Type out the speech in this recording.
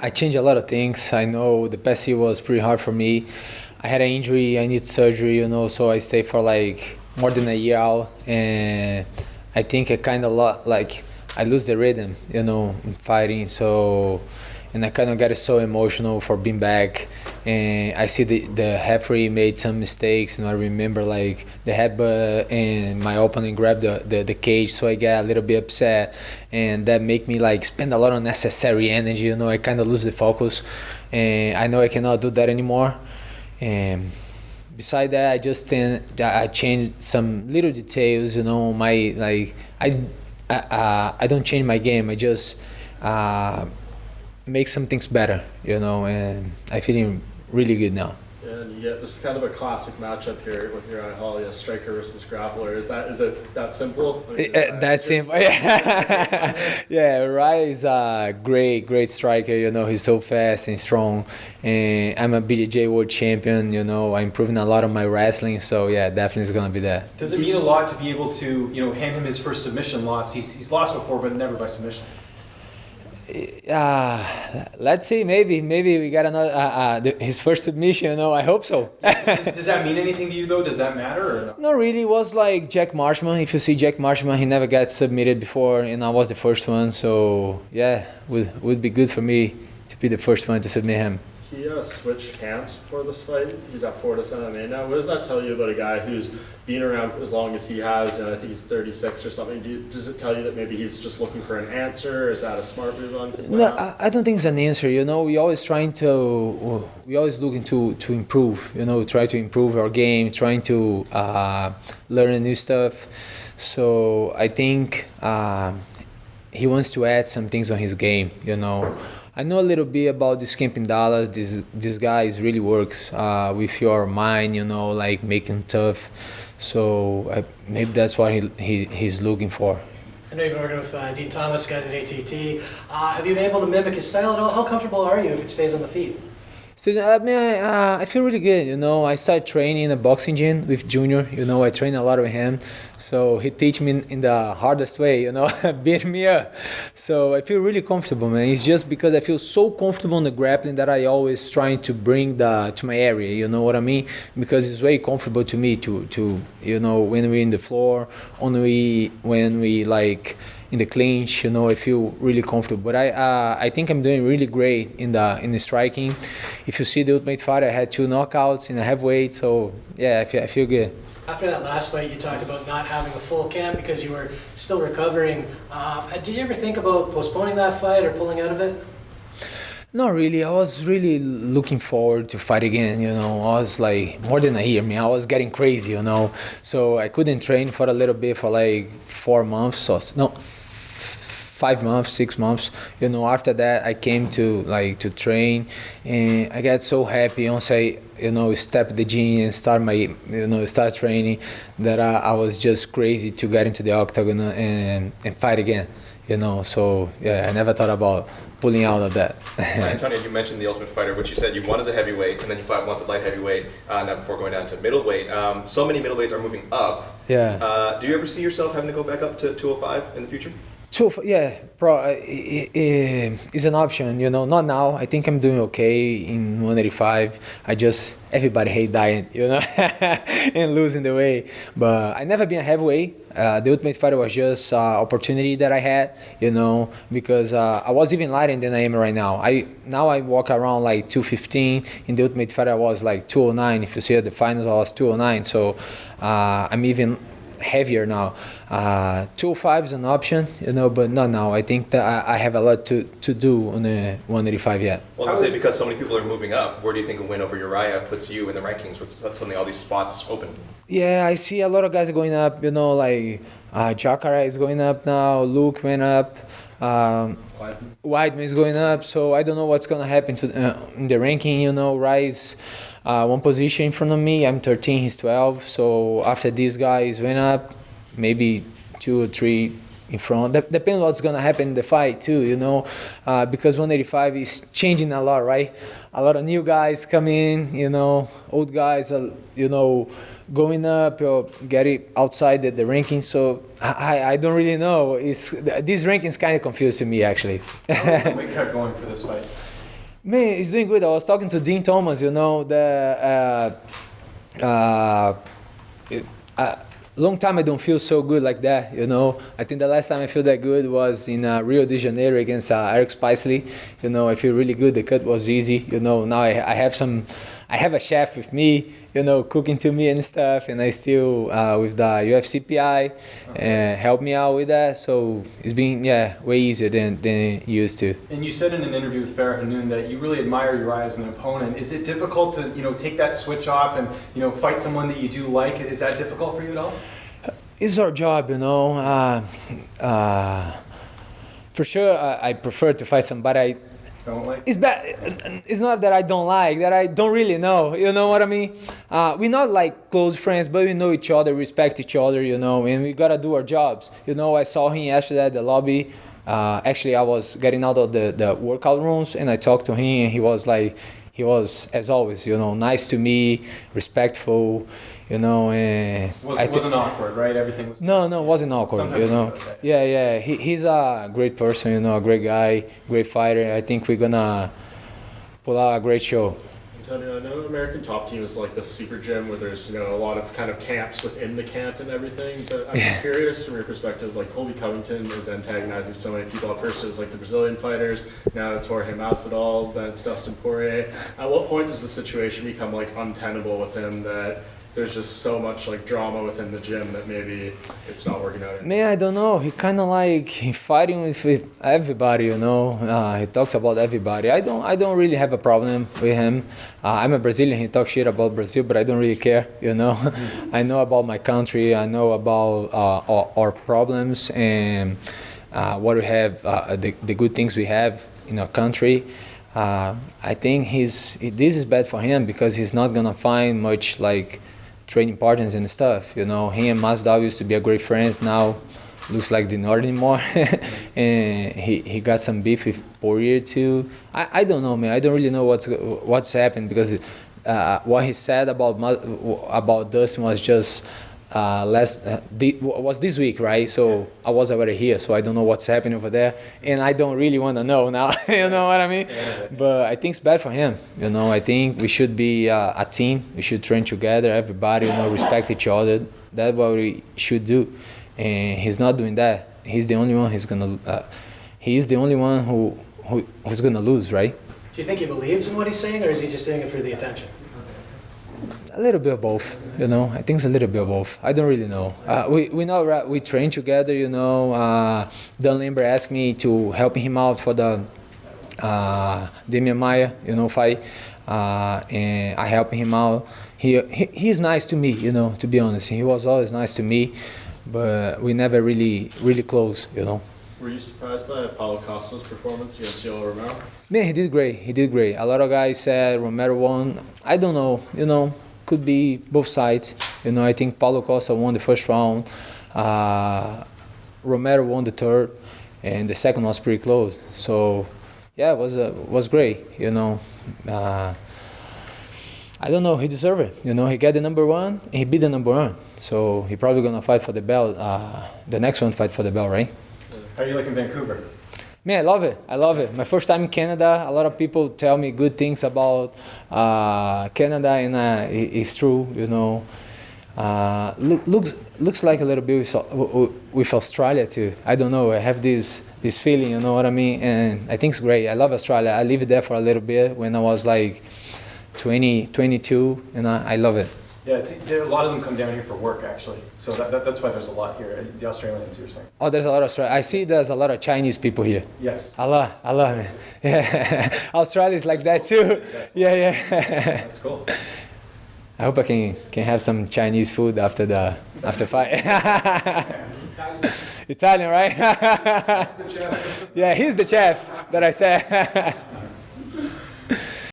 I changed a lot of things. I know the past year was pretty hard for me. I had an injury. I need surgery, so I stayed for like more than a year out, and I think I kind of like I lose the rhythm, in fighting. So, and I kind of got so emotional for being back, and I see the referee made some mistakes. I remember like the headbutt and my opponent grabbed the cage, so I got a little bit upset, and that make me like spend a lot of unnecessary energy. I kind of lose the focus, and I know I cannot do that anymore. And beside that, I changed some little details. My like I don't change my game. I just make some things better. And I feeling really good now. And you get this is kind of a classic matchup here with Uriah Hall, striker versus grappler. Is it that simple? That's simple. Yeah, yeah. Uriah is a great striker. He's so fast and strong. And I'm a BJJ world champion. I'm improving a lot on my wrestling. So yeah, definitely is gonna be that. Does it mean a lot to be able to hand him his first submission loss? He's lost before, but never by submission. Let's see. Maybe we got another his first submission. I hope so. Does that mean anything to you though? Does that matter or no? Not really. It was like Jack Marshman. If you see Jack Marshman, he never got submitted before, and I was the first one. So yeah, would be good for me to be the first one to submit him. He switched camps before this fight. He's at Fortis MMA now. What does that tell you about a guy who's been around as long as he has, and I think he's 36 or something? Does it tell you that maybe he's just looking for an answer? Is that a smart move on his No, behalf? I don't think it's an answer. We always looking to improve. Try to improve our game, trying to learn new stuff. So I think he wants to add some things on his game. I know a little bit about this camp in Dallas. This guy really works with your mind, like making tough. So maybe that's what he's looking for. I know you've been working with Dean Thomas, guys at ATT. Have you been able to mimic his style at all? How comfortable are you if it stays on the feet? So, I feel really good. I started training in a boxing gym with Junior. I train a lot with him. So he teach me in the hardest way, beat me up. So I feel really comfortable, man. It's just because I feel so comfortable in the grappling that I always trying to bring to my area. You know what I mean? Because it's very comfortable to me to when we're in the floor, when we like in the clinch, I feel really comfortable. But I think I'm doing really great in the striking. If you see the Ultimate Fighter, I had 2 knockouts in the heavyweight. So yeah, I feel good. After that last fight, you talked about not having a full camp because you were still recovering. Did you ever think about postponing that fight or pulling out of it? Not really. I was really looking forward to fight again. I was like more than a year. I was getting crazy. So I couldn't train for a little bit for like 4 months. 5 months, 6 months. After that, I came to train, and I got so happy once I step the gym and start training that I was just crazy to get into the octagon and fight again. So yeah, I never thought about pulling out of that. Antonio, you mentioned the Ultimate Fighter, which you said you won as a heavyweight, and then you fought once at light heavyweight, now before going down to middleweight. So many middleweights are moving up. Yeah. Do you ever see yourself having to go back up to 205 in the future? Yeah, it's an option, not now. I think I'm doing okay in 185. Everybody hate dying, and losing the weight. But I never been a heavyweight. The Ultimate Fighter was just opportunity that I had, because I was even lighter than I am right now. I walk around like 215. In the Ultimate Fighter, I was like 209. If you see at the finals, I was 209. So I'm even heavier now. 205 is an option, but not now. I think that I have a lot to do on the 185 yet. Well, I was going to say, because so many people are moving up, where do you think a win over Uriah puts you in the rankings with suddenly all these spots open? Yeah, I see a lot of guys going up, like Jacare is going up now, Luke went up, Weidman is going up, so I don't know what's going to happen in the ranking, Rise one position in front of me. I'm 13, he's 12. So after these guys went up, maybe 2 or 3 in front. Depends what's going to happen in the fight too, because 185 is changing a lot, right? A lot of new guys come in, old guys are, going up or getting outside the rankings. So I don't really know. These rankings kind of confusing me, actually. How is the weight cut going for this fight? Man, he's doing good. I was talking to Dean Thomas, you know, long time I don't feel so good like that, you know. I think the last time I feel that good was in Rio de Janeiro against Eric Spicely. You know, I feel really good. The cut was easy, you know. Now I have a chef with me, you know, cooking to me and stuff, and I still with the UFC PI help me out with that. So it's been way easier than it used to. And you said in an interview with Farah Hanoun that you really admire Uriah as an opponent. Is it difficult to take that switch off and fight someone that you do like? Is that difficult for you at all? It's our job, you know. For sure, I prefer to fight somebody Don't like? it's bad. It's not that I don't like, that I don't really know. You know what I mean? We're not like close friends, but we know each other, respect each other, you know, and we gotta do our jobs. You know, I saw him yesterday at the lobby. Actually, I was getting out of the workout rooms, and I talked to him, and he was as always, you know, nice to me, respectful, you know, and wasn't awkward, right? Everything was. No, it wasn't awkward. Sometimes you know. okay. Yeah. He's a great person, you know, a great guy, great fighter. I think we're gonna pull out a great show. Antonio, I know American Top Team is like the super gym where there's a lot of kind of camps within the camp and everything. But I'm curious from your perspective, like Colby Covington is antagonizing so many people. At first it was like the Brazilian fighters, now it's Jorge Masvidal, then it's Dustin Poirier. At what point does the situation become like untenable with him that there's just so much like drama within the gym that maybe it's not working out anymore? Man, I don't know. He kind of like fighting with everybody, you know. He talks about everybody. I don't really have a problem with him. I'm a Brazilian. He talks shit about Brazil, but I don't really care, you know. I know about my country. I know about our problems and what we have, the good things we have in our country. I think this is bad for him because he's not gonna find much like training partners and stuff, you know. He and Masvidal used to be a great friends. Now looks like they're not anymore. And he got some beef with Poirier too. I don't know, man. I don't really know what's happened because what he said about Dustin was just was this week, right? So I was already here, so I don't know what's happening over there, and I don't really want to know now. You know what I mean? But I think it's bad for him. You know, I think we should be a team. We should train together. Everybody, you know, respect each other. That's what we should do. And he's not doing that. He's the only one. He's the only one who's gonna lose, right? Do you think he believes in what he's saying, or is he just doing it for the attention? A little bit of both, you know. I think it's a little bit of both. I don't really know. We train together, you know. Don Lambert asked me to help him out for the Demian Maia, you know, fight, and I helped him out. He's nice to me, you know. To be honest, he was always nice to me, but we never really close, you know. Were you surprised by Paulo Costa's performance against Yoel Romero? Man, he did great. A lot of guys said Romero won. I don't know, you know, could be both sides. You know, I think Paulo Costa won the first round. Romero won the third, and the second was pretty close. So, yeah, it was great, you know. I don't know, he deserved it. You know, he got the number one, and he beat the number one. So he probably gonna fight for the belt. The next one fight for the belt, right? How are you liking Vancouver? Man, I love it. My first time in Canada. A lot of people tell me good things about Canada, and it's true. You know, looks like a little bit with Australia too. I don't know. I have this feeling. You know what I mean? And I think it's great. I love Australia. I lived there for a little bit when I was like 22, and I love it. Yeah, a lot of them come down here for work, actually. So that's why there's a lot here. The Australians, you were saying. Oh, there's a lot of Australians. I see there's a lot of Chinese people here. Yes. A lot, man. Yeah, Australia's like that too. Yeah. That's cool. I hope I can have some Chinese food after fight. Italian, right? Yeah, he's the chef that I said.